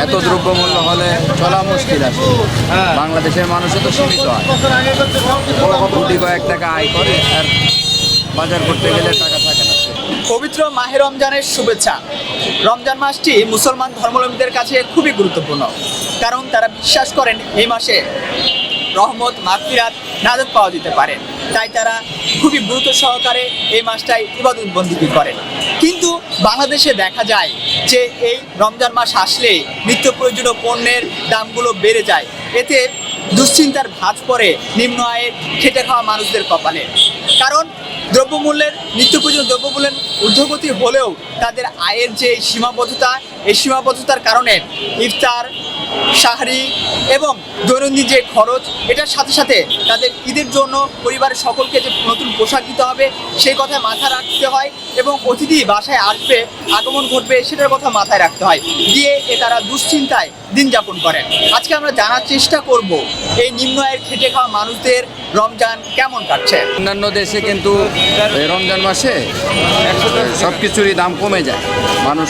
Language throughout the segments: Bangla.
এত দ্রব্যমূল্য হলে চলা মুশকিল আছে। বাংলাদেশের মানুষও তো সীমিত হয়, কোটি কয়েক টাকা আয় করে আর বাজার করতে গেলে টাকা থাকে না। পবিত্র মাহে রমজানের শুভেচ্ছা। রমজান মাসটি মুসলমান ধর্মাবলম্বীদের কাছে খুবই গুরুত্বপূর্ণ, কারণ তারা বিশ্বাস করেন এই মাসে রহমত, মাগফিরাত, নাজাত পাওয়া যেতে পারে। তাই তারা খুবই গুরুত্ব সহকারে এই মাসটাই ইবাদত বন্দিগি করেন। কিন্তু বাংলাদেশে দেখা যায় যে এই রমজান মাস আসলে নিত্য প্রয়োজনীয় পণ্যের দামগুলো বেড়ে যায়। এতে দুশ্চিন্তার ভাঁজ পড়ে নিম্ন আয়ের খেটে খাওয়া মানুষদের কপালে। কারণ দ্রব্যমূল্যের নিত্য প্রয়োজনীয় দ্রব্যমূল্যের ঊর্ধ্বগতি হলেও তাদের আয়ের যে সীমাবদ্ধতা, এই সীমাবদ্ধতার কারণে ইফতার, সাহরি এবং দৈনন্দিন যে খরচ, এটার সাথে সাথে তাদের ঈদের জন্য পরিবারের সকলকে যে নতুন পোশাক দিতে হবে সেই কথা মাথায় রাখতে হয়, এবং অতিথি বাসায় আসবে, আগমন ঘটবে, সেটার কথা মাথায় রাখতে হয়। দিয়ে তারা দুশ্চিন্তায় দিন যাপন করেন। আজকে আমরা জানার চেষ্টা করব এই নিম্ন আয়ের খেটে খাওয়া মানুষদের রমজান কেমন কাটছে। অন্যান্য দেশে কিন্তু এই রমজান মাসে সব কিছুরই দাম কমে যায়, মানুষ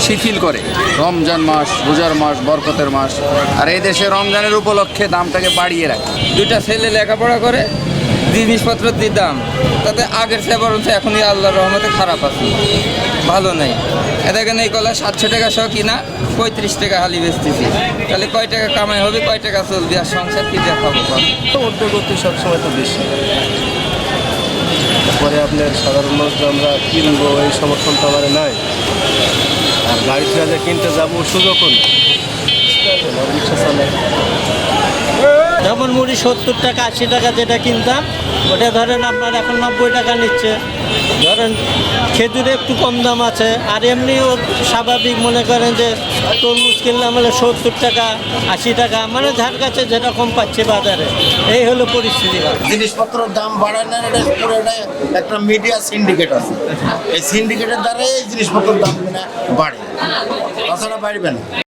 শিথিল করে। রমজান মাস রোজার মাস, বরকতের মাস, আর এই দেশে রমজানের উপলক্ষে দামটাকে বাড়িয়ে রাখে। দুইটা ছেলে লেখাপড়া করে, জিনিসপত্রের যে দাম তাতে আগের চেয়ে বরঞ্চ এখনই আল্লাহর রহমতে খারাপ আছে, ভালো নেই। এখানে এই কলা 700 টাকা সহ কিনা 35 টাকা হালি বেচতেছি, তাহলে কয় টাকা কামাই হবে, কয় টাকা চলবে, আর সংসার কি দেখাবো? ঊর্ধ্বগতি সবসময় তো বেশি, পরে আপনার সাধারণ মানুষ আমরা কিনবো এই সমর্থন তো আমার নাই। আর গাড়ি যে কিনতে যাবো সুযোগও নেই, রিক্সা চালাই। যেমন মুড়ি 70 টাকা 80 টাকা যেটা কিনতাম, ওটা ধরেন আপনার এখন 90 টাকা নিচ্ছে। ধরেন খেজুরে একটু কম দাম আছে, আর এমনিও স্বাভাবিক মনে করেন যে তরমুজ কিনলাম হলে 70 টাকা 80 টাকা, মানে যার কাছে যেটা কম পাচ্ছে বাজারে, এই হলো পরিস্থিতি। জিনিসপত্রের দাম বাড়ায় না, এটা পুরো একটা মিডিয়া সিন্ডিকেট আছে। এই সিন্ডিকেটের দ্বারা এই জিনিসপত্রের দাম বাড়ে, তাছাড়া বাড়বে না।